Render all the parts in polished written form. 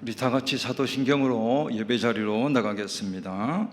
우리 다 같이 사도신경으로 예배 자리로 나가겠습니다.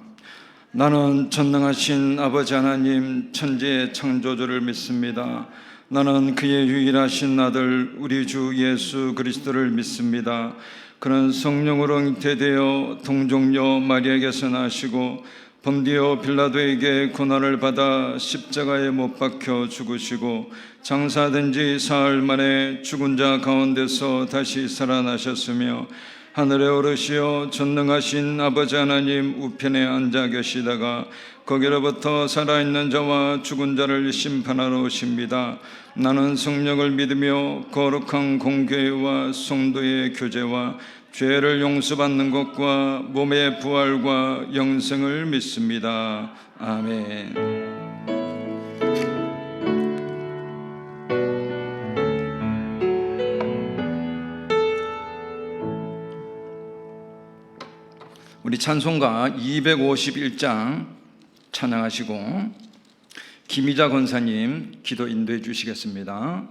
나는 전능하신 아버지 하나님 천지의 창조주를 믿습니다. 나는 그의 유일하신 아들 우리 주 예수 그리스도를 믿습니다. 그는 성령으로 잉태되어 동정녀 마리아에게서 나시고 본디오 빌라도에게 고난을 받아 십자가에 못 박혀 죽으시고 장사된 지 사흘 만에 죽은 자 가운데서 다시 살아나셨으며 하늘에 오르시어 전능하신 아버지 하나님 우편에 앉아 계시다가 거기로부터 살아있는 자와 죽은 자를 심판하러 오십니다. 나는 성령을 믿으며 거룩한 공교회와 성도의 교제와 죄를 용서받는 것과 몸의 부활과 영생을 믿습니다. 아멘. 우리 찬송가 251장 찬양하시고 김희자 권사님 기도 인도해 주시겠습니다.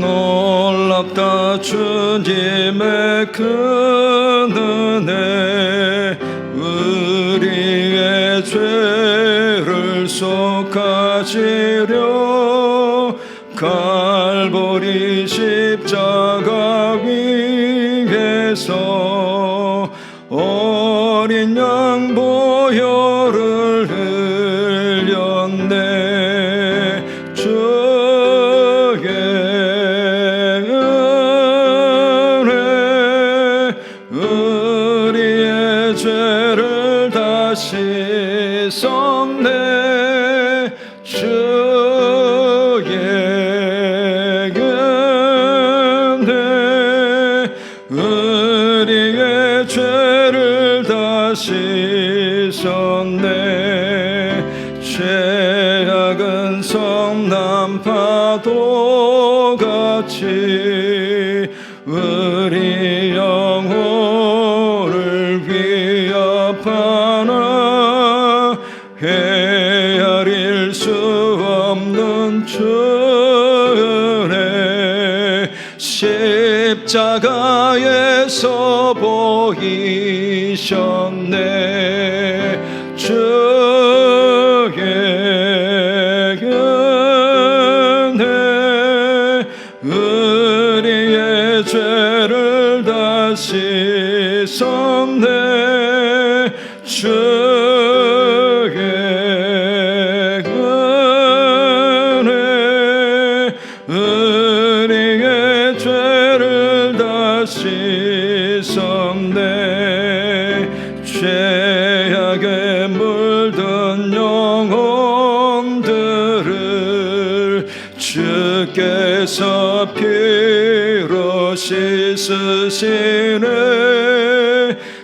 놀랍다 주님의 큰 은혜 우리의 죄를 속하시려 갈보리 십자가 위에서 어린 양 보혈을 흘렸네. 주의 은혜 우리의 죄를 다 씻었네. 주의 은혜 우리의 죄를 다 씻었네. 죄악은 성난 파도같이 우리 영혼을 위협하나 헤아릴 수 없는 주의 십자가에서 보이셨네. 주의 은혜 우리의 죄를 다 씻었네. 주의 은혜 우리의 죄를 다 씻었네. 죄악에 물든 영혼들을 주께서 피로 씻으시네.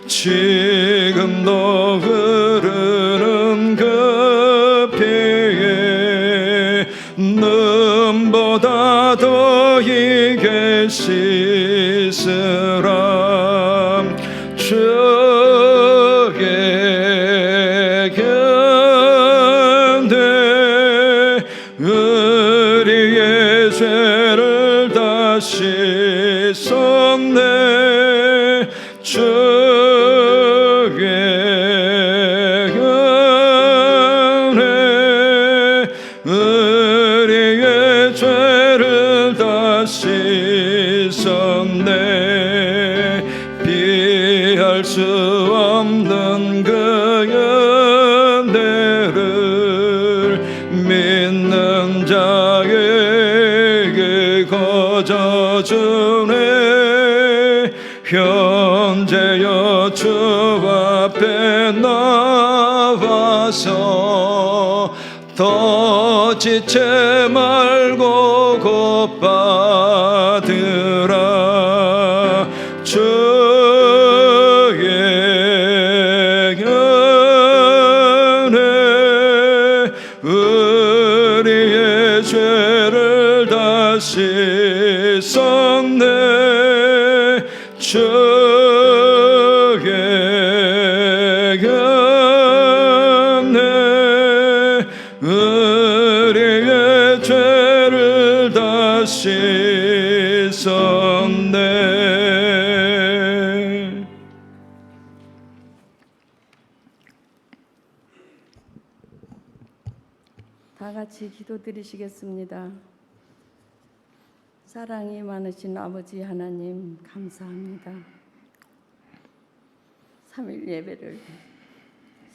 지금도 흐르는 그 피에 눈보다 더 이게 씻으라. 주의 은혜 우리의 죄를 다 씻었네. 주의 은혜 우리의 죄를 다 씻었네. 피할 수 없는 그 은혜를 믿는 자에게 거저주네. 현재여 주 앞에 나와서 더 지체 말고 곧 받으라. 주의 은혜 우리의 죄를 다 씻었네. 주의 다 같이 기도드리시겠습니다. 사랑이 많으신 아버지 하나님 감사합니다. 3일 예배를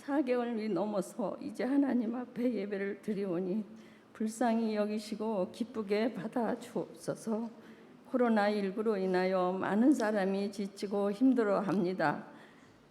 4개월이 넘어서 이제 하나님 앞에 예배를 드리오니 불쌍히 여기시고 기쁘게 받아 주옵소서. 코로나19로 인하여 많은 사람이 지치고 힘들어합니다.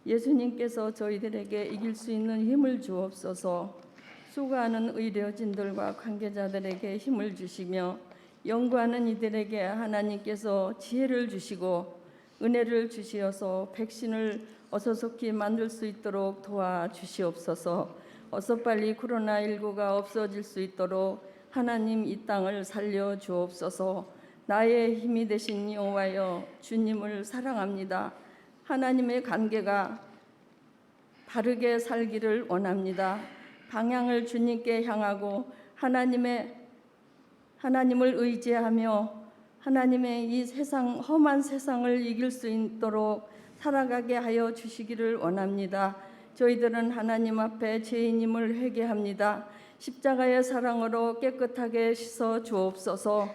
예수님께서 저희들에게 이길 수 있는 힘을 주옵소서. 수고하는 의료진들과 관계자들에게 힘을 주시며 연구하는 이들에게 하나님께서 지혜를 주시고 은혜를 주시어서 백신을 어서 속히 만들 수 있도록 도와주시옵소서. 어서 빨리 코로나19가 없어질 수 있도록 하나님 이 땅을 살려 주옵소서. 나의 힘이 되신 여호와여, 주님을 사랑합니다. 하나님의 관계가 바르게 살기를 원합니다. 방향을 주님께 향하고 하나님을 의지하며 하나님의 이 세상, 험한 세상을 이길 수 있도록 살아가게 하여 주시기를 원합니다. 저희들은 하나님 앞에 죄인임을 회개합니다. 십자가의 사랑으로 깨끗하게 씻어 주옵소서.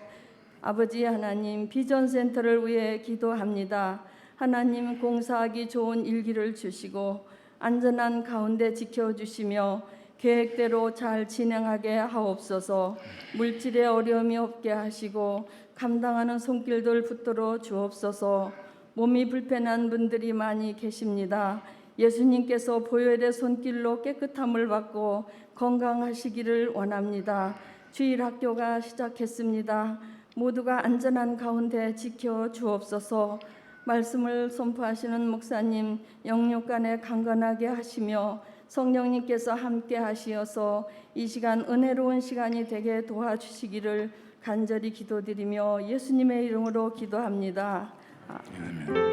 아버지 하나님, 비전센터를 위해 기도합니다. 하나님, 공사하기 좋은 일기를 주시고 안전한 가운데 지켜주시며 계획대로 잘 진행하게 하옵소서. 물질에 어려움이 없게 하시고 감당하는 손길들 붙들어 주옵소서. 몸이 불편한 분들이 많이 계십니다. 예수님께서 보혈의 손길로 깨끗함을 받고 건강하시기를 원합니다. 주일 학교가 시작했습니다. 모두가 안전한 가운데 지켜 주옵소서. 말씀을 선포하시는 목사님 영육간에 강건하게 하시며 성령님께서 함께 하시어서 이 시간 은혜로운 시간이 되게 도와주시기를 간절히 기도드리며 예수님의 이름으로 기도합니다. 아멘.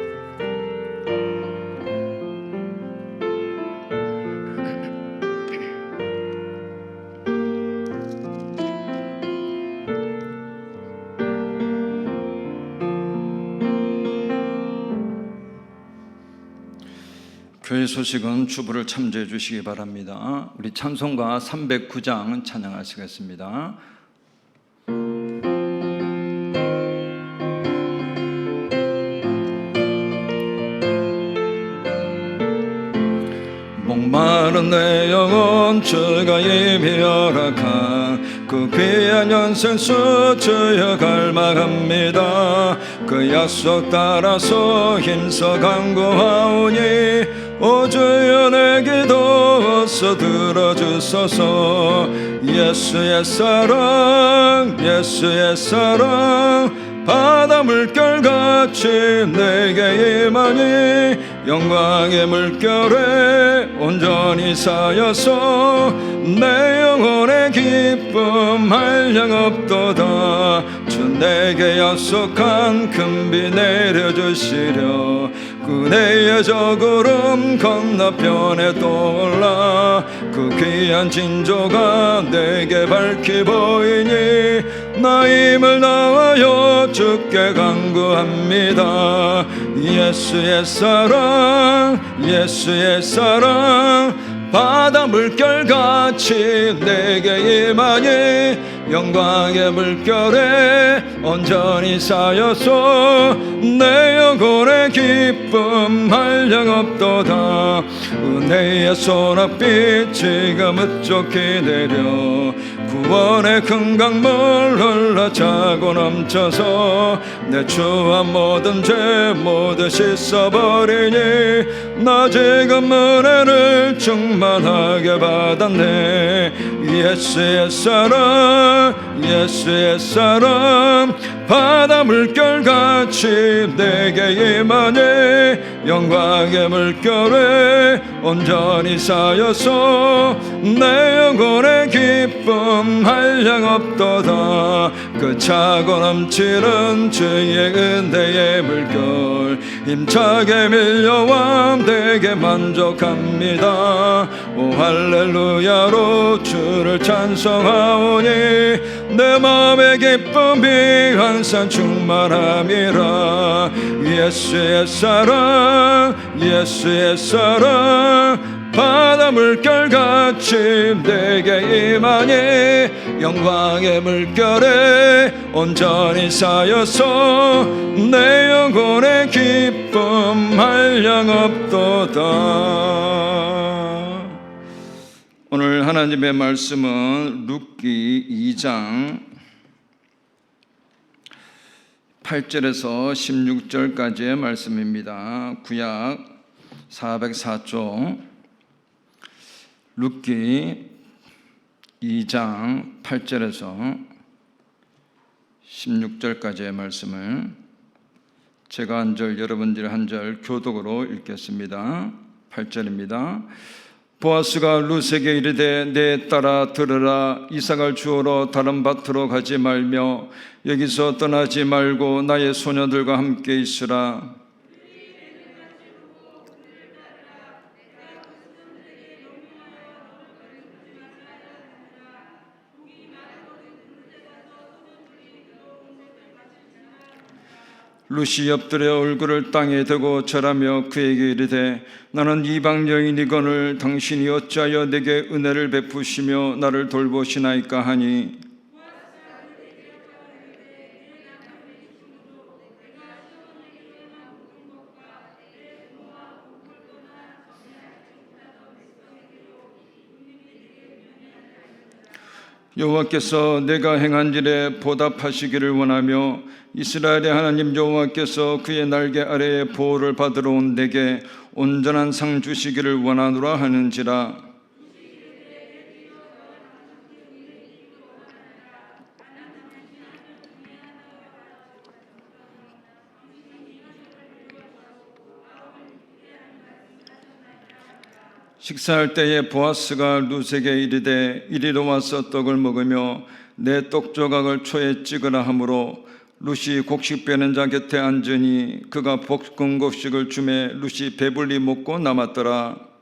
교회 소식은 주부를 참조해 주시기 바랍니다. 우리 찬송가 309장 찬양하시겠습니다. 목마른 내 영혼 주가 이미 허락한 그 귀한 연생수 주여 갈망합니다. 그 약속 따라서 힘써 간구하오니 오 주여 내 기도 어서 들어주소서. 예수의 사랑 예수의 사랑 바다 물결같이 내게 임하니 영광의 물결에 온전히 쌓여서 내 영혼의 기쁨 한량없도다. 주 내게 약속한 큰 비 내려주시려 그네의 저 구름 건너편에 떠올라 그 귀한 징조가 내게 밝히 보이니 나 힘을 다하여 주께 간구합니다. 예수의 사랑 예수의 사랑 바다 물결같이 내게 임하니 영광의 물결에 온전히 쌓여서 내 영혼의 기쁨 한량없도다. 은혜의 소낙빛 지금 흡족히 내려 구원의 큰 강물 흘러차고 넘쳐서 내 추한 모든 죄 모두 씻어버리니 나 지금 은혜를 충만하게 받았네. 예수의 사랑 예수의 사랑 바다 물결같이 내게 임하니 영광의 물결에 온전히 쌓여서 내 영혼의 기쁨 한량없도다. 그 차고 넘치는 주의 은혜의 물결 힘차게 밀려와 내게 만족합니다. 오 할렐루야로 주를 찬송하오니 내 마음의 기쁨이 항상 충만함이라. 예수의 사랑 예수의 사랑 바다 물결같이 내게 임하니 영광의 물결에 온전히 쌓여서 내 영혼의 기쁨 한량없도다. 오늘 하나님의 말씀은 룻기 2장 8절에서 16절까지의 말씀입니다. 구약 404쪽 룻기 2장 8절에서 16절까지의 말씀을 제가 한 절 여러분들이 한 절 교독으로 읽겠습니다. 8절입니다. 보아스가 룻에게 이르되 내 딸아 들으라. 이삭을 주우러 다른 밭으로 가지 말며 여기서 떠나지 말고 나의 소녀들과 함께 있으라. 룻이 엎드려 얼굴을 땅에 대고 절하며 그에게 이르되 나는 이방 여인이거늘 당신이 어찌하여 내게 은혜를 베푸시며 나를 돌보시나이까 하니 여호와께서 내가 행한 일에 보답하시기를 원하며 이스라엘의 하나님 여호와께서 그의 날개 아래에 보호를 받으러 온 내게 온전한 상 주시기를 원하노라 하는지라. 식사할 때에 보아스가 룻에게 이르되 이리로 와서 떡을 먹으며 내 떡 조각을 초에 찍으라 하므로 룻이 곡식 빼는 자 곁에 앉으니 그가 볶은 곡식을 주매 룻이 배불리 먹고 남았더라.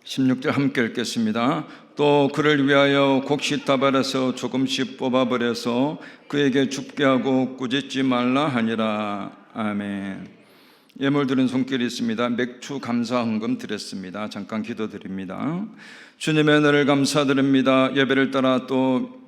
(16절) 함께 읽겠습니다. 또 그를 위하여 곡식 다발에서 조금씩 뽑아버려서 그에게 줍게 하고 꾸짖지 말라 하니라. 아멘. 예물 드린 손길이 있습니다. 맥주 감사 헌금 드렸습니다. 잠깐 기도드립니다. 주님의 은혜를 감사드립니다. 예배를 따라 또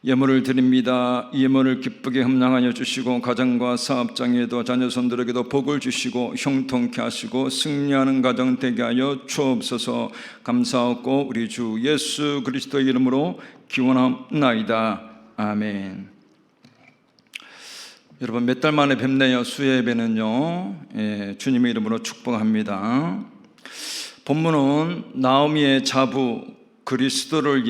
예물을 드립니다. 이 예물을 기쁘게 함량하여 주시고 가정과 사업장에도 자녀손들에게도 복을 주시고 형통케 하시고 승리하는 가정 되게 하여 주옵소서. 감사하고 우리 주 예수 그리스도의 이름으로 기원합나이다. 아멘. 여러분 몇 달 만에 뵙네요. 수요 예배는요. 주님의 이름으로 축복합니다. 본문은 나오미의 자부 그리스도를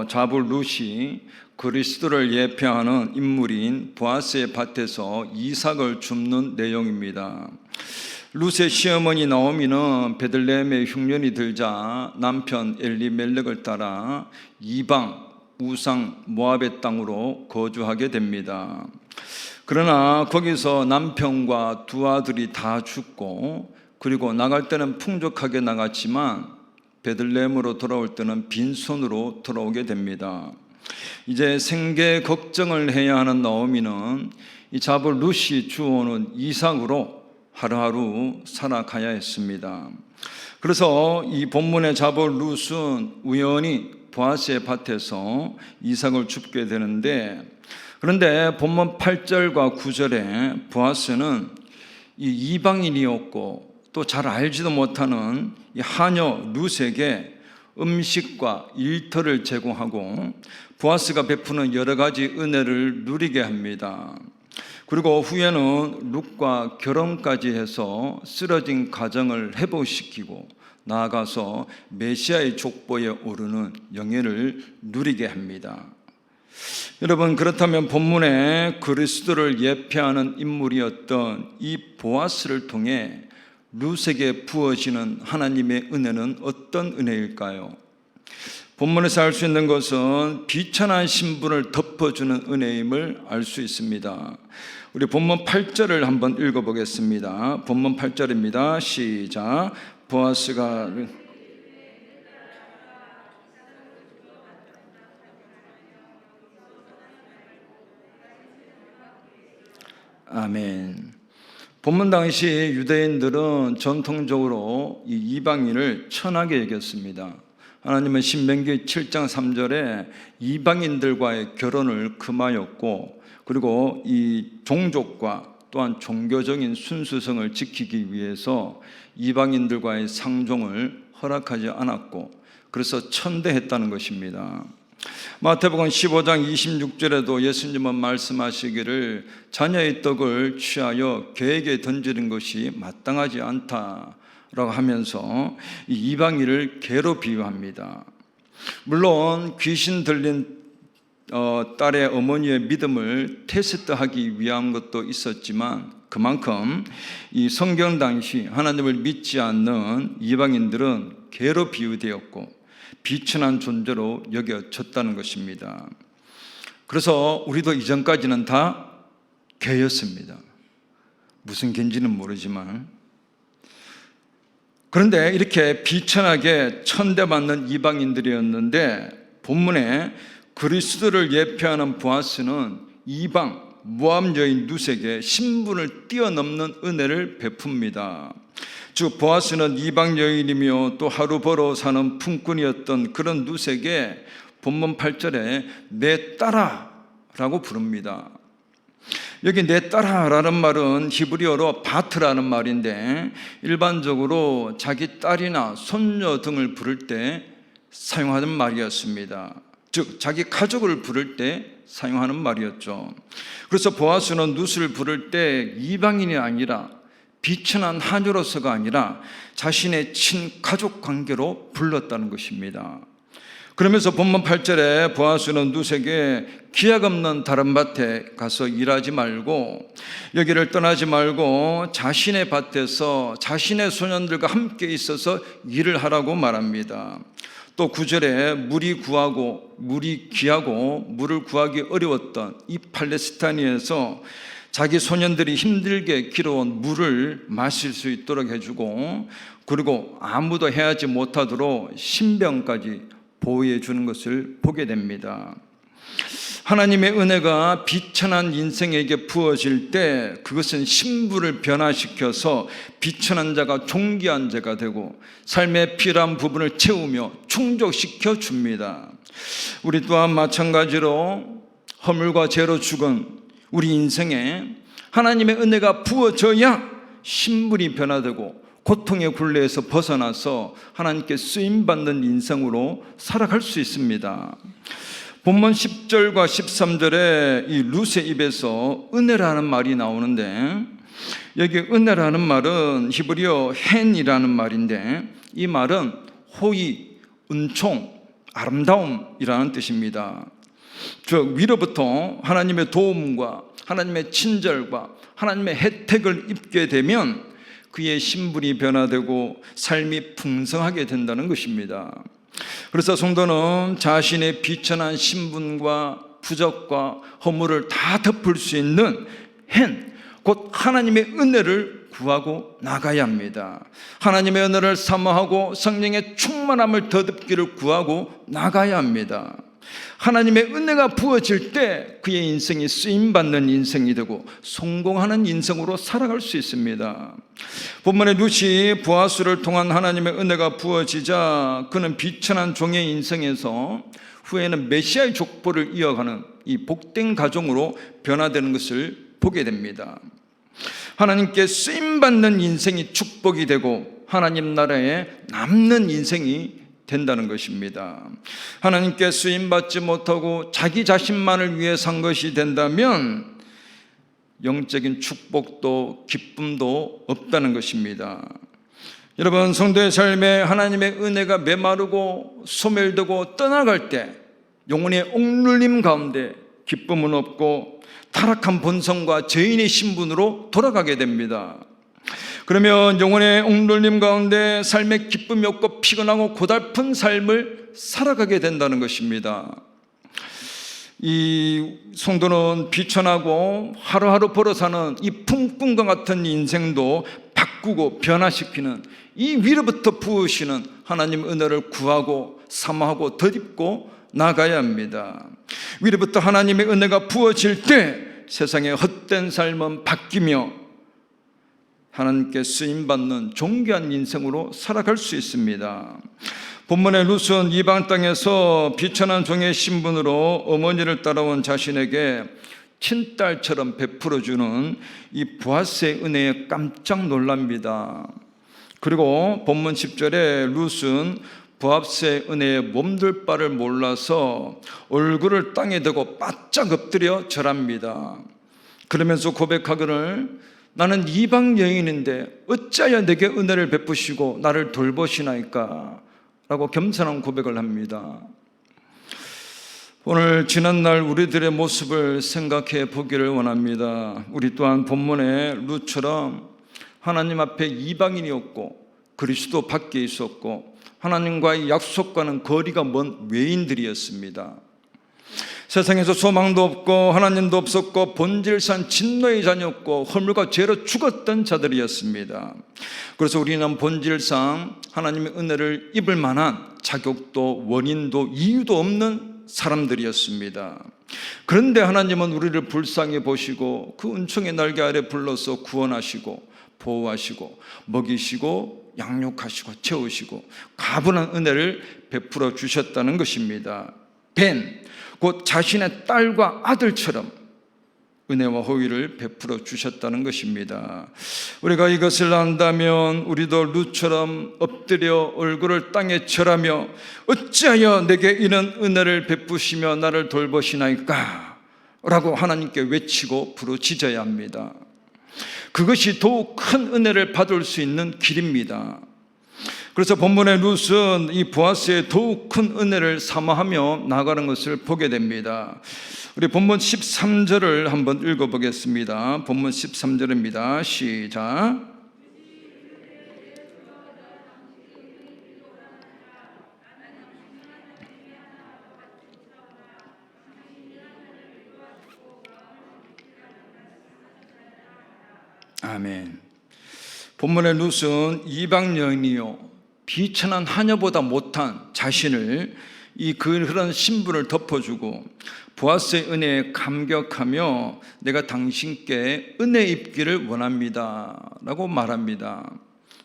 자부 룻이 그리스도를 예표하는 인물인 보아스의 밭에서 이삭을 줍는 내용입니다. 룻의 시어머니 나오미는 베들레헴에 흉년이 들자 남편 엘리멜렉을 따라 이방 우상 모압의 땅으로 거주하게 됩니다. 그러나 거기서 남편과 두 아들이 다 죽고 그리고 나갈 때는 풍족하게 나갔지만 베들레헴으로 돌아올 때는 빈손으로 돌아오게 됩니다. 이제 생계 걱정을 해야 하는 나오미는 이 자부 룻이 주어오는 이삭으로 하루하루 살아가야 했습니다. 그래서 이 본문의 자부 룻은 우연히 보아스의 밭에서 이삭을 줍게 되는데, 그런데 본문 8절과 9절에 보아스는 이 이방인이었고 또 잘 알지도 못하는 이 하녀 룻에게 음식과 일터를 제공하고 보아스가 베푸는 여러 가지 은혜를 누리게 합니다. 그리고 후에는 룻과 결혼까지 해서 쓰러진 가정을 회복시키고 나아가서 메시아의 족보에 오르는 영예를 누리게 합니다. 여러분, 그렇다면 본문에 그리스도를 예표하는 인물이었던 이 보아스를 통해 룻에게 부어지는 하나님의 은혜는 어떤 은혜일까요? 본문에서 알 수 있는 것은 비천한 신분을 덮어주는 은혜임을 알 수 있습니다. 우리 본문 8절을 한번 읽어보겠습니다. 본문 8절입니다. 시작. 보아스가 아멘. 본문 당시 유대인들은 전통적으로 이 이방인을 천하게 여겼습니다. 하나님은 신명기 7장 3절에 이방인들과의 결혼을 금하였고, 그리고 이 종족과 또한 종교적인 순수성을 지키기 위해서 이방인들과의 상종을 허락하지 않았고, 그래서 천대했다는 것입니다. 마태복음 15장 26절에도 예수님은 말씀하시기를 자녀의 떡을 취하여 개에게 던지는 것이 마땅하지 않다라고 하면서 이 이방인을 개로 비유합니다. 물론 귀신 들린 딸의 어머니의 믿음을 테스트하기 위한 것도 있었지만, 그만큼 이 성경 당시 하나님을 믿지 않는 이방인들은 개로 비유되었고 비천한 존재로 여겨졌다는 것입니다. 그래서 우리도 이전까지는 다 개였습니다. 무슨 개인지는 모르지만. 그런데 이렇게 비천하게 천대받는 이방인들이었는데, 본문에 그리스도를 예표하는 보아스는 이방 모압 여인 룻에게 신분을 뛰어넘는 은혜를 베풉니다. 즉 보아스는 이방 여인이며 또 하루 벌어 사는 품꾼이었던 그런 룻에게 본문 8절에 내 딸아라고 부릅니다. 여기 내 딸아라는 말은 히브리어로 바트라는 말인데, 일반적으로 자기 딸이나 손녀 등을 부를 때 사용하는 말이었습니다. 즉 자기 가족을 부를 때 사용하는 말이었죠. 그래서 보아스는 룻을 부를 때 이방인이 아니라 비천한 하녀로서가 아니라 자신의 친가족 관계로 불렀다는 것입니다. 그러면서 본문 8절에 보아스는 룻에게 기약 없는 다른 밭에 가서 일하지 말고, 여기를 떠나지 말고 자신의 밭에서 자신의 소년들과 함께 있어서 일을 하라고 말합니다. 또 9절에 물이 귀하고 물을 구하기 어려웠던 이 팔레스타인에서 자기 소년들이 힘들게 길어온 물을 마실 수 있도록 해주고, 그리고 아무도 해하지 못하도록 신병까지 보호해 주는 것을 보게 됩니다. 하나님의 은혜가 비천한 인생에게 부어질 때 그것은 신분을 변화시켜서 비천한 자가 존귀한 자가 되고 삶의 필요한 부분을 채우며 충족시켜 줍니다. 우리 또한 마찬가지로 허물과 죄로 죽은 우리 인생에 하나님의 은혜가 부어져야 신분이 변화되고 고통의 굴레에서 벗어나서 하나님께 쓰임받는 인생으로 살아갈 수 있습니다. 본문 10절과 13절에 이 룻의 입에서 은혜라는 말이 나오는데, 여기 은혜라는 말은 히브리어 헨이라는 말인데, 이 말은 호의, 은총, 아름다움이라는 뜻입니다. 즉 위로부터 하나님의 도움과 하나님의 친절과 하나님의 혜택을 입게 되면 그의 신분이 변화되고 삶이 풍성하게 된다는 것입니다. 그래서 성도는 자신의 비천한 신분과 부족과 허물을 다 덮을 수 있는 곧 하나님의 은혜를 구하고 나가야 합니다. 하나님의 은혜를 사모하고 성령의 충만함을 덧입기를 구하고 나가야 합니다. 하나님의 은혜가 부어질 때 그의 인생이 쓰임받는 인생이 되고 성공하는 인생으로 살아갈 수 있습니다. 본문의 룻이 보아스를 통한 하나님의 은혜가 부어지자 그는 비천한 종의 인생에서 후에는 메시아의 족보를 이어가는 이 복된 가정으로 변화되는 것을 보게 됩니다. 하나님께 쓰임받는 인생이 축복이 되고 하나님 나라에 남는 인생이 된다는 것입니다. 하나님께 쓰임받지 못하고 자기 자신만을 위해 산 것이 된다면 영적인 축복도 기쁨도 없다는 것입니다. 여러분, 성도의 삶에 하나님의 은혜가 메마르고 소멸되고 떠나갈 때 영혼의 억눌림 가운데 기쁨은 없고 타락한 본성과 죄인의 신분으로 돌아가게 됩니다. 그러면 영혼의 억눌림 가운데 삶의 기쁨이 없고 피곤하고 고달픈 삶을 살아가게 된다는 것입니다. 이 성도는 비천하고 하루하루 벌어사는 이 품꾼과 같은 인생도 바꾸고 변화시키는 이 위로부터 부으시는 하나님 은혜를 구하고 사모하고 덧입고 나가야 합니다. 위로부터 하나님의 은혜가 부어질 때 세상의 헛된 삶은 바뀌며 하나님께 쓰임받는 존귀한 인생으로 살아갈 수 있습니다. 본문의 룻은 이방 땅에서 비천한 종의 신분으로 어머니를 따라온 자신에게 친딸처럼 베풀어주는 이 보아스의 은혜에 깜짝 놀랍니다. 그리고 본문 10절에 룻은 보아스의 은혜에 몸둘 바를 몰라서 얼굴을 땅에 대고 바짝 엎드려 절합니다. 그러면서 고백하기를 나는 이방 여인인데 어찌하여 내게 은혜를 베푸시고 나를 돌보시나이까 라고 겸손한 고백을 합니다. 오늘 지난날 우리들의 모습을 생각해 보기를 원합니다. 우리 또한 본문의 룻처럼 하나님 앞에 이방인이었고 그리스도 밖에 있었고 하나님과의 약속과는 거리가 먼 외인들이었습니다. 세상에서 소망도 없고 하나님도 없었고 본질상 진노의 자녀였고 허물과 죄로 죽었던 자들이었습니다. 그래서 우리는 본질상 하나님의 은혜를 입을 만한 자격도 원인도 이유도 없는 사람들이었습니다. 그런데 하나님은 우리를 불쌍히 보시고 그 은총의 날개 아래 불러서 구원하시고 보호하시고 먹이시고 양육하시고 채우시고 가분한 은혜를 베풀어 주셨다는 것입니다. 벤, 곧 자신의 딸과 아들처럼 은혜와 호의를 베풀어 주셨다는 것입니다. 우리가 이것을 안다면 우리도 룻처럼 엎드려 얼굴을 땅에 절하며 어찌하여 내게 이런 은혜를 베푸시며 나를 돌보시나이까 라고 하나님께 외치고 부르짖어야 합니다. 그것이 더욱 큰 은혜를 받을 수 있는 길입니다. 그래서 본문의 룻은 이 보아스의 더욱 큰 은혜를 사모하며 나가는 것을 보게 됩니다. 우리 본문 13절을 한번 읽어보겠습니다. 본문 13절입니다. 시작. 아멘. 본문의 룻은 이방 여인이요 비천한 하녀보다 못한 자신을 이 그런 신분을 덮어주고 보아스의 은혜에 감격하며 내가 당신께 은혜 입기를 원합니다 라고 말합니다.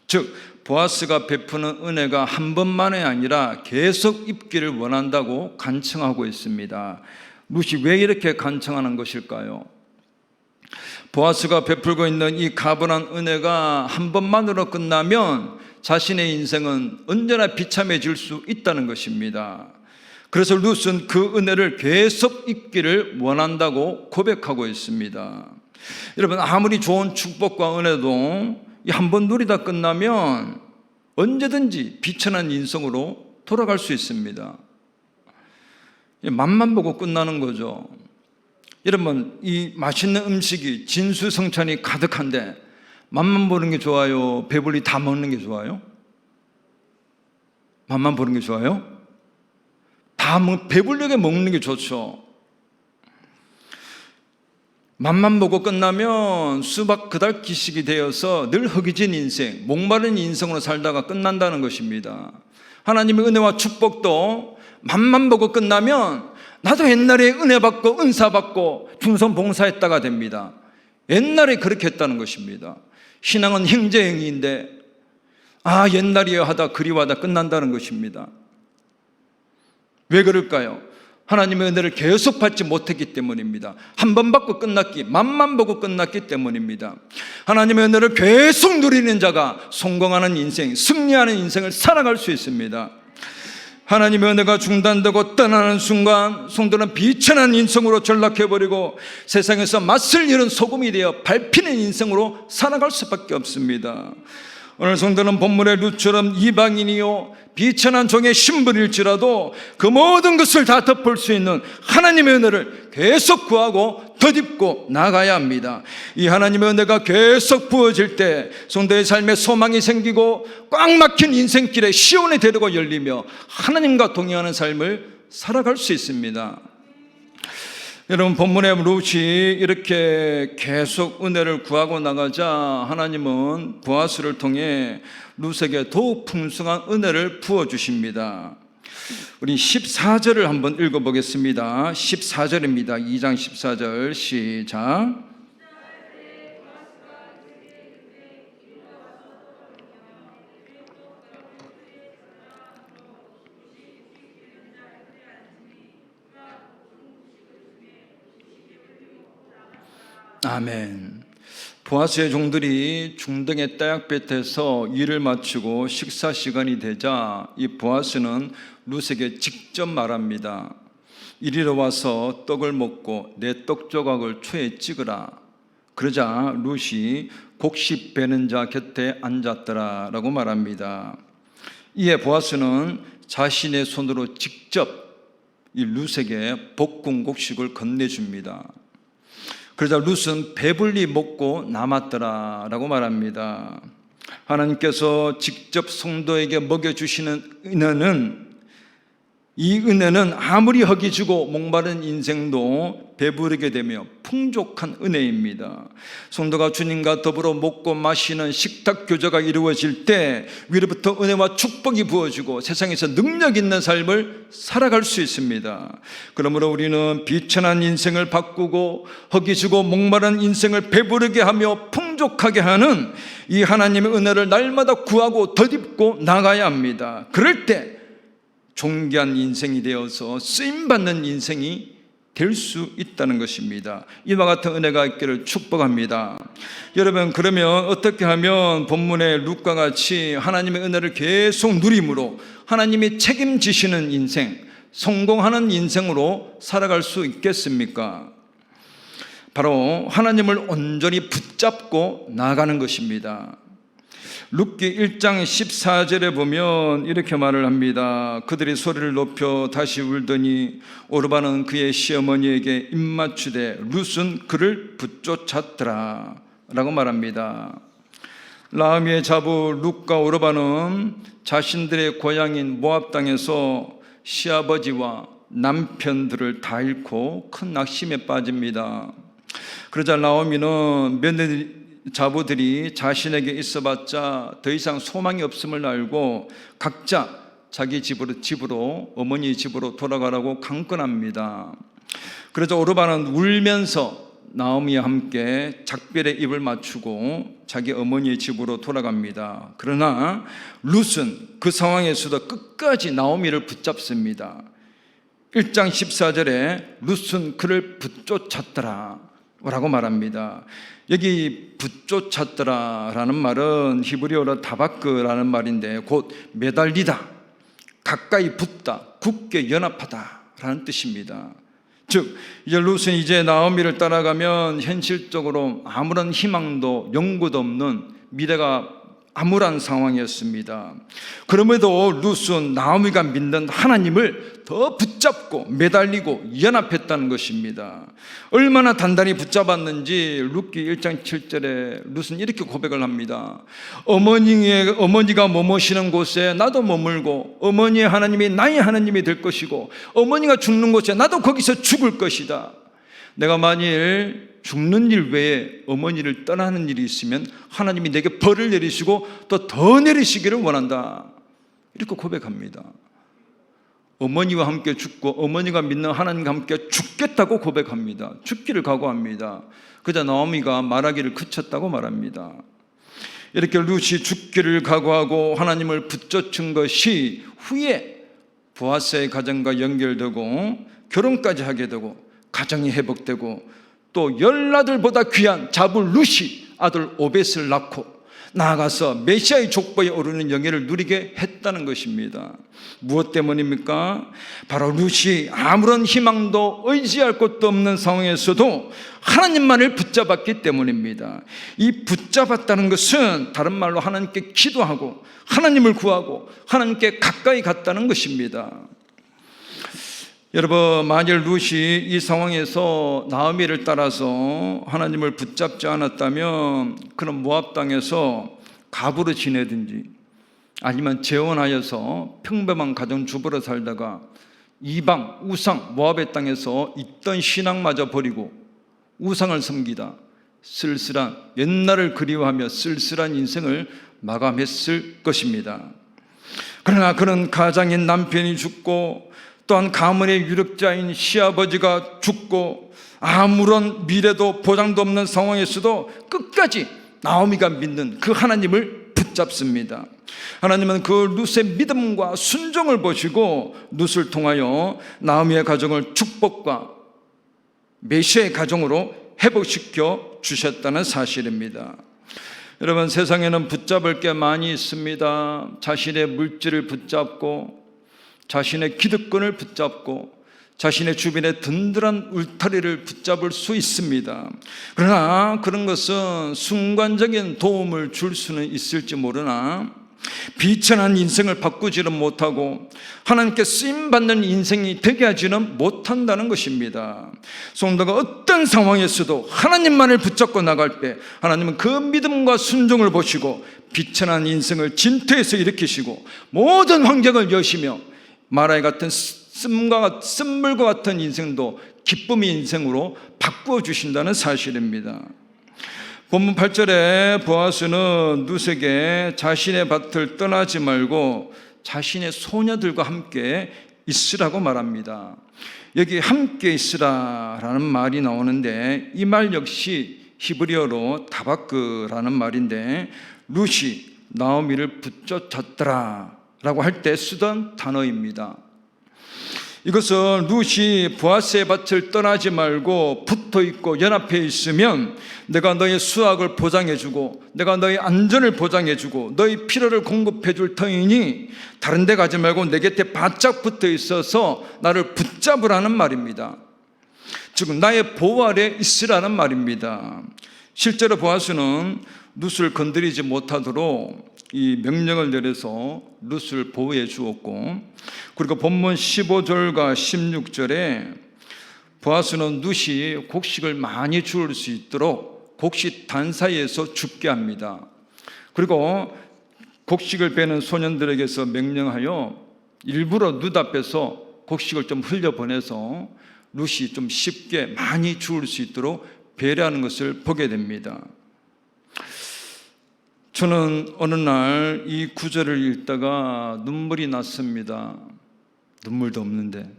즉 보아스가 베푸는 은혜가 한 번만이 아니라 계속 입기를 원한다고 간청하고 있습니다. 룻이 왜 이렇게 간청하는 것일까요? 보아스가 베풀고 있는 이 가분한 은혜가 한 번만으로 끝나면 자신의 인생은 언제나 비참해질 수 있다는 것입니다. 그래서 룻은 그 은혜를 계속 입기를 원한다고 고백하고 있습니다. 여러분, 아무리 좋은 축복과 은혜도 한 번 누리다 끝나면 언제든지 비천한 인생으로 돌아갈 수 있습니다. 맛만 보고 끝나는 거죠. 여러분, 이 맛있는 음식이 진수성찬이 가득한데 맛만 보는 게 좋아요? 배불리 다 먹는 게 좋아요? 맛만 보는 게 좋아요? 배불리게 먹는 게 좋죠. 맛만 보고 끝나면 수박 그달 기식이 되어서 늘 허기진 인생, 목마른 인생으로 살다가 끝난다는 것입니다. 하나님의 은혜와 축복도 맛만 보고 끝나면 나도 옛날에 은혜 받고 은사 받고 중선 봉사했다가 됩니다. 옛날에 그렇게 했다는 것입니다. 신앙은 행제행위인데 옛날이여 하다 그리워하다 끝난다는 것입니다. 왜 그럴까요? 하나님의 은혜를 계속 받지 못했기 때문입니다. 한 번 받고 끝났기, 맛만 보고 끝났기 때문입니다. 하나님의 은혜를 계속 누리는 자가 성공하는 인생, 승리하는 인생을 살아갈 수 있습니다. 하나님의 은혜가 중단되고 떠나는 순간 성도는 비천한 인생으로 전락해버리고 세상에서 맛을 잃은 소금이 되어 밟히는 인생으로 살아갈 수밖에 없습니다. 오늘 성도는 본문의 룻처럼 이방인이요 비천한 종의 신분일지라도 그 모든 것을 다 덮을 수 있는 하나님의 은혜를 계속 구하고 덧입고 나가야 합니다. 이 하나님의 은혜가 계속 부어질 때 성도의 삶에 소망이 생기고 꽉 막힌 인생길에 시온의 대로가 열리며 하나님과 동행하는 삶을 살아갈 수 있습니다. 여러분, 본문의 룻이 이렇게 계속 은혜를 구하고 나가자 하나님은 보아스를 통해 룻에게 더욱 풍성한 은혜를 부어주십니다. 우리 14절을 한번 읽어보겠습니다. 14절입니다. 2장 14절 시작. 아멘. 보아스의 종들이 중동의 따약볕에서 일을 마치고 식사 시간이 되자 이 보아스는 룻에게 직접 말합니다. 이리로 와서 떡을 먹고 내 떡 조각을 초에 찍으라. 그러자 룻이 곡식 베는 자 곁에 앉았더라 라고 말합니다. 이에 보아스는 자신의 손으로 직접 이 룻에게 볶은 곡식을 건네줍니다. 그러자 룻은 배불리 먹고 남았더라 라고 말합니다. 하나님께서 직접 성도에게 먹여주시는 이 은혜는 아무리 허기 주고 목마른 인생도 배부르게 되며 풍족한 은혜입니다. 성도가 주님과 더불어 먹고 마시는 식탁 교제가 이루어질 때 위로부터 은혜와 축복이 부어지고 세상에서 능력 있는 삶을 살아갈 수 있습니다. 그러므로 우리는 비천한 인생을 바꾸고 허기 주고 목마른 인생을 배부르게 하며 풍족하게 하는 이 하나님의 은혜를 날마다 구하고 덧입고 나가야 합니다. 그럴 때 존귀한 인생이 되어서 쓰임받는 인생이 될 수 있다는 것입니다. 이와 같은 은혜가 있기를 축복합니다. 여러분, 그러면 어떻게 하면 본문의 룻과 같이 하나님의 은혜를 계속 누림으로 하나님이 책임지시는 인생, 성공하는 인생으로 살아갈 수 있겠습니까? 바로 하나님을 온전히 붙잡고 나아가는 것입니다. 룻기 1장 14절에 보면 이렇게 말을 합니다. 그들이 소리를 높여 다시 울더니 오르바는 그의 시어머니에게 입맞추되 룻은 그를 붙쫓았더라 라고 말합니다. 나오미의 자부 룻과 오르바는 자신들의 고향인 모압 땅에서 시아버지와 남편들을 다 잃고 큰 낙심에 빠집니다. 그러자 나오미는 며느리 자부들이 자신에게 있어봤자 더 이상 소망이 없음을 알고 각자 자기 집으로 어머니 집으로 돌아가라고 강권합니다. 그래서 오르바는 울면서 나오미와 함께 작별의 입을 맞추고 자기 어머니의 집으로 돌아갑니다. 그러나 룻은 그 상황에서도 끝까지 나오미를 붙잡습니다. 1장 14절에 룻은 그를 붙쫓았더라 라고 말합니다. 여기 붙쫓았더라 라는 말은 히브리어로 다바크라는 말인데 곧 매달리다, 가까이 붙다, 굳게 연합하다 라는 뜻입니다. 즉 이제 룻은 이제 나오미를 따라가면 현실적으로 아무런 희망도 연고도 없는 미래가 암울한 상황이었습니다. 그럼에도 룻은 나오미가 믿는 하나님을 더 붙잡고 매달리고 연합했다는 것입니다. 얼마나 단단히 붙잡았는지 룻기 1장 7절에 룻은 이렇게 고백을 합니다. 어머니가 머무시는 곳에 나도 머물고 어머니의 하나님이 나의 하나님이 될 것이고 어머니가 죽는 곳에 나도 거기서 죽을 것이다. 내가 만일 죽는 일 외에 어머니를 떠나는 일이 있으면 하나님이 내게 벌을 내리시고 또 더 내리시기를 원한다. 이렇게 고백합니다. 어머니와 함께 죽고 어머니가 믿는 하나님과 함께 죽겠다고 고백합니다. 죽기를 각오합니다. 그러자 나오미가 말하기를 그쳤다고 말합니다. 이렇게 룻이 죽기를 각오하고 하나님을 붙잡은 것이 후에 보아스의 가정과 연결되고 결혼까지 하게 되고 가정이 회복되고 또 10아들보다 귀한 자부 룻이 아들 오벳을 낳고 나아가서 메시아의 족보에 오르는 영예를 누리게 했다는 것입니다. 무엇 때문입니까? 바로 룻이 아무런 희망도 의지할 곳도 없는 상황에서도 하나님만을 붙잡았기 때문입니다. 이 붙잡았다는 것은 다른 말로 하나님께 기도하고 하나님을 구하고 하나님께 가까이 갔다는 것입니다. 여러분, 만일 룻이 이 상황에서 나오미를 따라서 하나님을 붙잡지 않았다면 그런 모압 땅에서 가부로 지내든지 아니면 재혼하여서 평범한 가정주부로 살다가 이방 우상 모압의 땅에서 있던 신앙마저 버리고 우상을 섬기다 쓸쓸한 옛날을 그리워하며 쓸쓸한 인생을 마감했을 것입니다. 그러나 그런 가장인 남편이 죽고 또한 가문의 유력자인 시아버지가 죽고 아무런 미래도 보장도 없는 상황에서도 끝까지 나오미가 믿는 그 하나님을 붙잡습니다. 하나님은 그 룻의 믿음과 순종을 보시고 룻을 통하여 나오미의 가정을 축복과 메시아의 가정으로 회복시켜 주셨다는 사실입니다. 여러분, 세상에는 붙잡을 게 많이 있습니다. 자신의 물질을 붙잡고 자신의 기득권을 붙잡고 자신의 주변의 든든한 울타리를 붙잡을 수 있습니다. 그러나 그런 것은 순간적인 도움을 줄 수는 있을지 모르나 비천한 인생을 바꾸지는 못하고 하나님께 쓰임받는 인생이 되게 하지는 못한다는 것입니다. 성도가 어떤 상황에서도 하나님만을 붙잡고 나갈 때 하나님은 그 믿음과 순종을 보시고 비천한 인생을 진토에서 일으키시고 모든 환경을 여시며 마라의 같은 쓴물과 같은 인생도 기쁨의 인생으로 바꾸어 주신다는 사실입니다. 본문 8절에 보아스는 룻에게 자신의 밭을 떠나지 말고 자신의 소녀들과 함께 있으라고 말합니다. 여기 함께 있으라라는 말이 나오는데 이 말 역시 히브리어로 다바크라는 말인데 룻이 나오미를 붙잡았더라 라고 할 때 쓰던 단어입니다. 이것은 룻이 보아스의 밭을 떠나지 말고 붙어있고 연합해 있으면 내가 너의 수확을 보장해주고 내가 너의 안전을 보장해주고 너의 필요를 공급해줄 터이니 다른 데 가지 말고 내 곁에 바짝 붙어 있어서 나를 붙잡으라는 말입니다. 즉 나의 보호 아래 있으라는 말입니다. 실제로 보아스는 룻을 건드리지 못하도록 이 명령을 내려서 룻을 보호해 주었고, 그리고 본문 15절과 16절에 보아스는 룻이 곡식을 많이 주울 수 있도록 곡식 단 사이에서 죽게 합니다. 그리고 곡식을 베는 소년들에게서 명령하여 일부러 룻 앞에서 곡식을 좀 흘려보내서 룻이 좀 쉽게 많이 주울 수 있도록 배려하는 것을 보게 됩니다. 저는 어느 날 이 구절을 읽다가 눈물이 났습니다. 눈물도 없는데.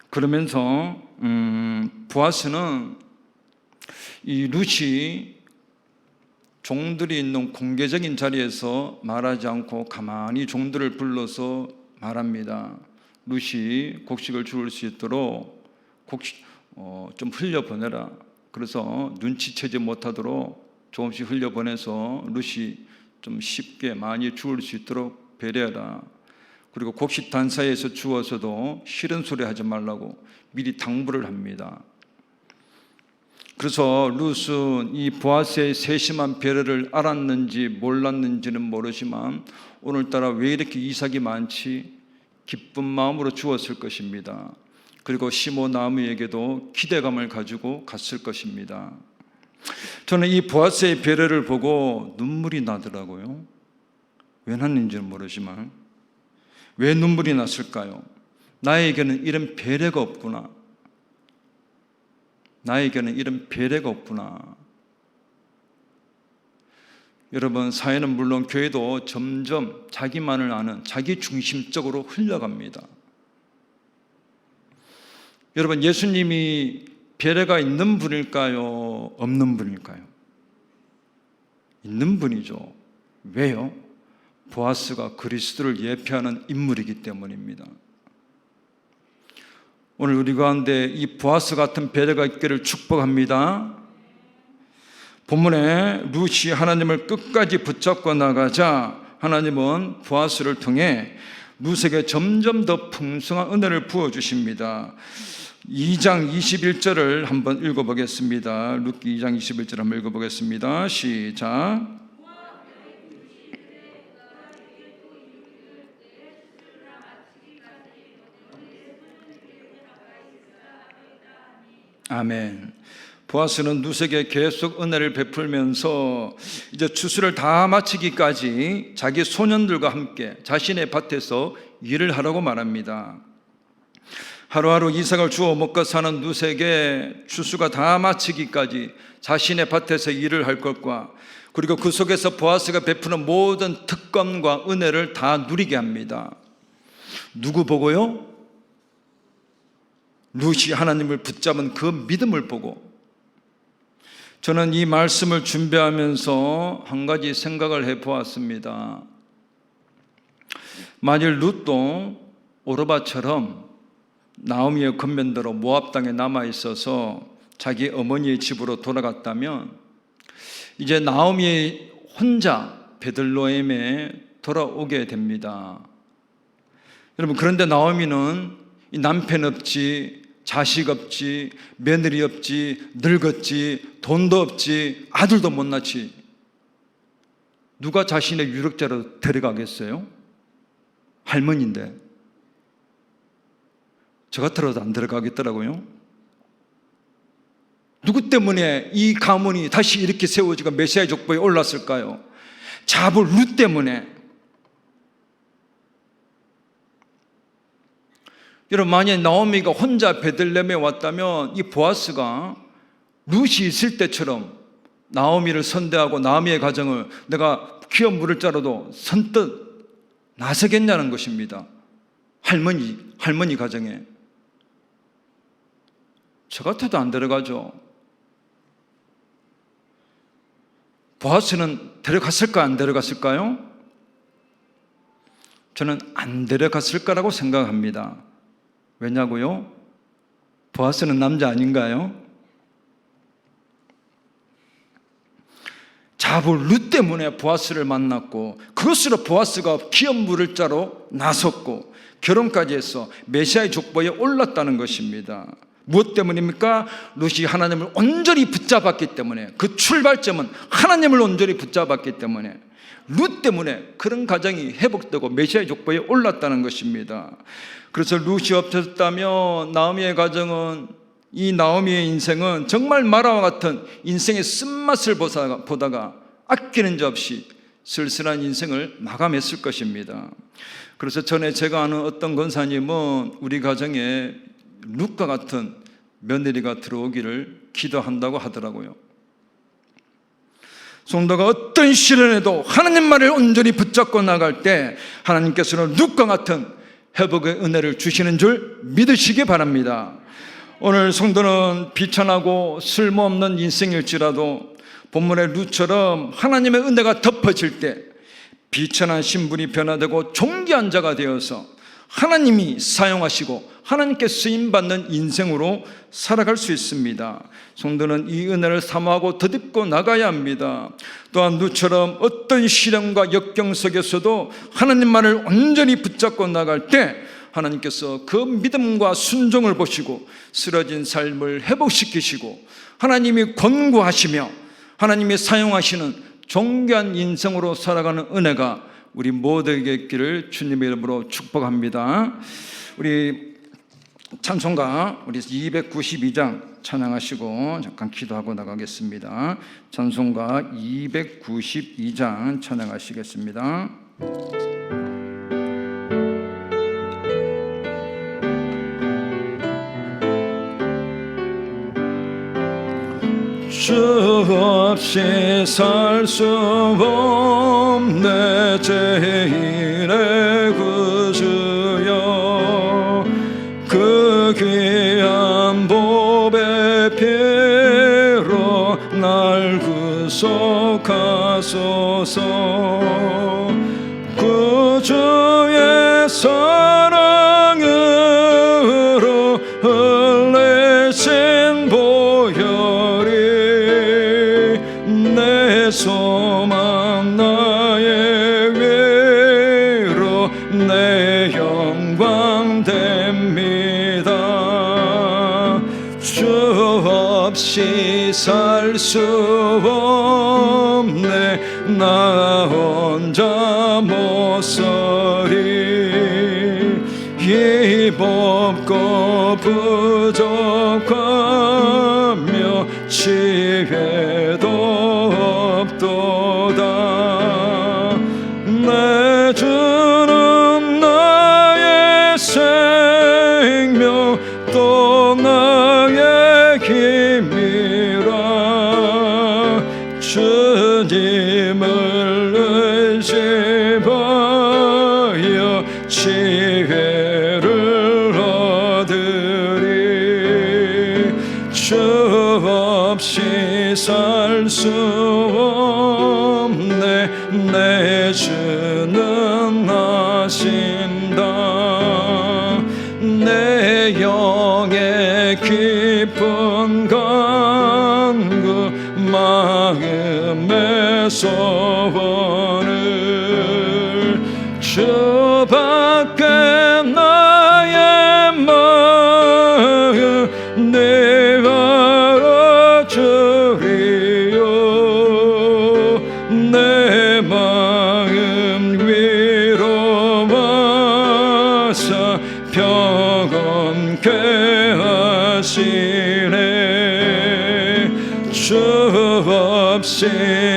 그러면서 보아스는 이 룻이 종들이 있는 공개적인 자리에서 말하지 않고 가만히 종들을 불러서 말합니다. 룻이 곡식을 주울 수 있도록 곡식 좀 흘려보내라. 그래서 눈치채지 못하도록 조금씩 흘려보내서 룻이 좀 쉽게 많이 주울 수 있도록 배려해라. 그리고 곡식 단사에서 주워서도 싫은 소리 하지 말라고 미리 당부를 합니다. 그래서 룻은 이 보아스의 세심한 배려를 알았는지 몰랐는지는 모르지만 오늘따라 왜 이렇게 이삭이 많지? 기쁜 마음으로 주었을 것입니다. 그리고 시모 나무에게도 기대감을 가지고 갔을 것입니다. 저는 이 보아스의 배려를 보고 눈물이 나더라고요. 왜 났는지는 모르지만 왜 눈물이 났을까요? 나에게는 이런 배려가 없구나. 나에게는 이런 배려가 없구나. 여러분, 사회는 물론 교회도 점점 자기만을 아는 자기 중심적으로 흘러갑니다. 여러분, 예수님이 배려가 있는 분일까요? 없는 분일까요? 있는 분이죠. 왜요? 보아스가 그리스도를 예표하는 인물이기 때문입니다. 오늘 우리 가운데 이 보아스 같은 배려가 있기를 축복합니다. 본문에 룻이 하나님을 끝까지 붙잡고 나가자 하나님은 보아스를 통해 룻에게 점점 더 풍성한 은혜를 부어주십니다. 2장 21절을 한번 읽어보겠습니다. 룻기 2장 21절 한번 읽어보겠습니다. 시작. 아멘. 보아스는 룻에게 계속 은혜를 베풀면서 이제 추수를 다 마치기까지 자기 소년들과 함께 자신의 밭에서 일을 하라고 말합니다. 하루하루 이삭을 주워 먹고 사는 룻에게 추수가 다 마치기까지 자신의 밭에서 일을 할 것과 그리고 그 속에서 보아스가 베푸는 모든 특권과 은혜를 다 누리게 합니다. 누구 보고요? 룻이 하나님을 붙잡은 그 믿음을 보고. 저는 이 말씀을 준비하면서 한 가지 생각을 해보았습니다. 만일 룻도 오르바처럼 나오미의 건면대로 모압 땅에 남아 있어서 자기 어머니의 집으로 돌아갔다면 이제 나오미 혼자 베들레헴에 돌아오게 됩니다. 여러분, 그런데 나오미는 남편 없지, 자식 없지, 며느리 없지, 늙었지, 돈도 없지, 아들도 못 낳지. 누가 자신의 유력자로 데려가겠어요? 할머니인데. 저 같더라도 안 들어가겠더라고요. 누구 때문에 이 가문이 다시 이렇게 세워지고 메시아의 족보에 올랐을까요? 자부 룻 때문에. 여러분, 만약에 나오미가 혼자 베들레헴에 왔다면 이 보아스가 룻이 있을 때처럼 나오미를 선대하고 나오미의 가정을 내가 기업 물을 자로도 선뜻 나서겠냐는 것입니다. 할머니 가정에. 저 같아도 안 데려가죠. 보아스는 데려갔을까 안 데려갔을까요? 저는 안 데려갔을 거라고 생각합니다. 왜냐고요? 보아스는 남자 아닌가요? 자부 룻 때문에 보아스를 만났고 그것으로 보아스가 기업 물을 자로 나섰고 결혼까지 해서 메시아의 족보에 올랐다는 것입니다. 무엇 때문입니까? 룻이 하나님을 온전히 붙잡았기 때문에. 그 출발점은 하나님을 온전히 붙잡았기 때문에. 룻 때문에 그런 가정이 회복되고 메시아의 족보에 올랐다는 것입니다. 그래서 룻이 없었다면 나오미의 가정은, 이 나오미의 인생은 정말 마라와 같은 인생의 쓴맛을 보다가 아끼는 자 없이 쓸쓸한 인생을 마감했을 것입니다. 그래서 전에 제가 아는 어떤 권사님은 우리 가정에 룻과 같은 며느리가 들어오기를 기도한다고 하더라고요. 성도가 어떤 시련에도 하나님 말을 온전히 붙잡고 나갈 때 하나님께서는 룻과 같은 회복의 은혜를 주시는 줄 믿으시기 바랍니다. 오늘 성도는 비천하고 쓸모없는 인생일지라도 본문의 룻처럼 하나님의 은혜가 덮어질 때 비천한 신분이 변화되고 존귀한 자가 되어서 하나님이 사용하시고 하나님께 쓰임받는 인생으로 살아갈 수 있습니다. 성도는 이 은혜를 사모하고 덧입고 나가야 합니다. 또한 룻처럼 어떤 시련과 역경 속에서도 하나님만을 온전히 붙잡고 나갈 때 하나님께서 그 믿음과 순종을 보시고 쓰러진 삶을 회복시키시고 하나님이 권고하시며 하나님이 사용하시는 존귀한 인생으로 살아가는 은혜가 우리 모두에게 있기를 주님의 이름으로 축복합니다. 우리 찬송가 우리 292장 찬양하시고 잠깐 기도하고 나가겠습니다. 찬송가 292장 찬양하시겠습니다. 주 없이 살 수 없네 제1의 구주여 그 귀한 보배 피로 날 구속하소서 구주의 사랑으로 흘리신 소망 나의 위로 내 영광 됩니다. 주 없이 살 수 없네 나 혼자 못 서리 이 법고 부족하며 지혜도 없도다. 내 주는 나의 생명 나의 힘이라 주님을 의심하여 지혜를 얻으리 주 없이 살 수 없네 내 주는 아신다 내 영의 깊은 간구 마음의 소원을 주밖에 나의 마음 내가 주리요 내 마음 위로하사 평온케 하시네 주 없이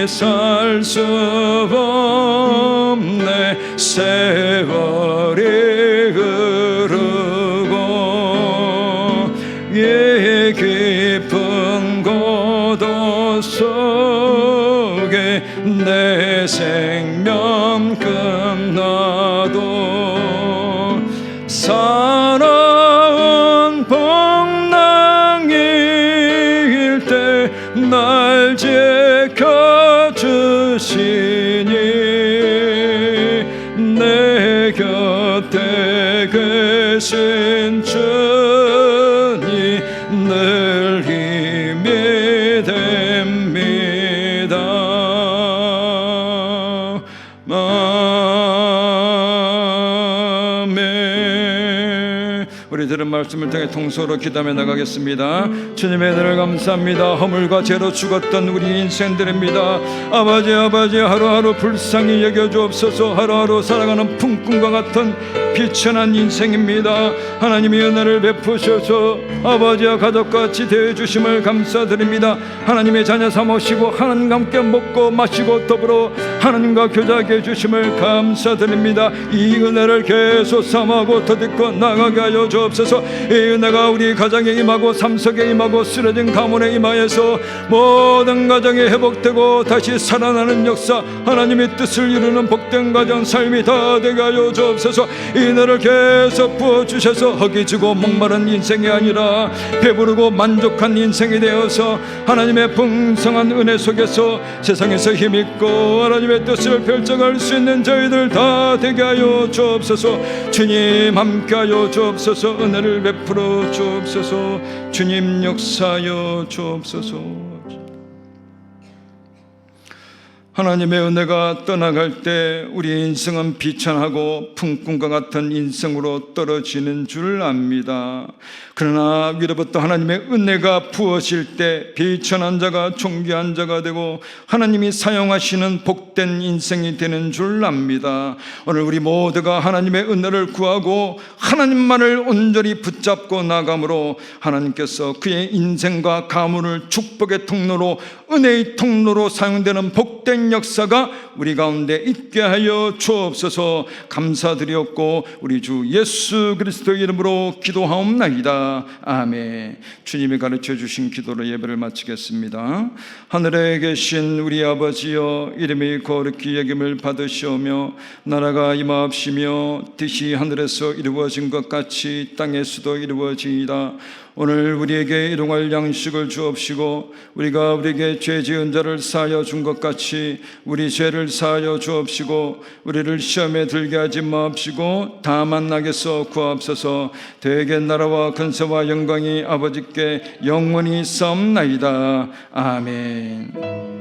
살 수 없네 세월이 흐르고 이 깊은 고도 속에 내 생명 끝나도 사나운 풍랑일 때 날 지켜주시니 내 곁에 계신 주니 늘 힘이 됩니다. 아멘. 우리 들은 말씀을 통해 통소로 기도하며 나가겠습니다. 주님의 은혜를 감사합니다. 허물과 죄로 죽었던 우리 인생들입니다. 아버지 하루하루 불쌍히 여겨주옵소서. 하루하루 살아가는 풍금과 같은 비천한 인생입니다. 하나님의 은혜를 베푸셔서 아버지와 가족같이 대해주심을 감사드립니다. 하나님의 자녀 삼으시고 하나님과 함께 먹고 마시고 더불어 하나님과 교제하게 해주심을 감사드립니다. 이 은혜를 계속 삼하고 더듬고 나가게 하여 주옵소서. 이 은혜가 우리 가정에 임하고 삶 속에 임하고 쓰러진 가문에 임하여서 모든 가정이 회복되고 다시 살아나는 역사, 하나님의 뜻을 이루는 복된 가정 삶이 다 되게 하여 주옵소서. 이 은혜를 계속 부어주셔서 허기지고 목마른 인생이 아니라 배부르고 만족한 인생이 되어서 하나님의 풍성한 은혜 속에서 세상에서 힘있고 하나님의 뜻을 펼쳐갈 수 있는 저희들 다 되게 하여 주옵소서. 주님 함께하여 주옵소서. 은혜를 베풀어 주옵소서. 주님 역사하여 주옵소서. 하나님의 은혜가 떠나갈 때 우리 인생은 비천하고 풍금과 같은 인생으로 떨어지는 줄 압니다. 그러나 위로부터 하나님의 은혜가 부어질 때 비천한 자가 존귀한 자가 되고 하나님이 사용하시는 복된 인생이 되는 줄 압니다. 오늘 우리 모두가 하나님의 은혜를 구하고 하나님만을 온전히 붙잡고 나감으로 하나님께서 그의 인생과 가문을 축복의 통로로 은혜의 통로로 사용되는 복된 역사가 우리 가운데 있게 하여 주옵소서. 감사드렸고 우리 주 예수 그리스도의 이름으로 기도하옵나이다. 아멘. 주님이 가르쳐 주신 기도로 예배를 마치겠습니다. 하늘에 계신 우리 아버지여, 이름이 거룩히 여김을 받으시오며 나라가 임하옵시며 뜻이 하늘에서 이루어진 것 같이 땅에서도 이루어지이다. 오늘 우리에게 일용할 양식을 주옵시고 우리가 우리에게 죄 지은 자를 사하여 준 것 같이 우리 죄를 사하여 주옵시고 우리를 시험에 들게 하지 마옵시고 다만 악에서 구하옵소서. 되게 나라와 근세와 영광이 아버지께 영원히 있사옵나이다. 아멘.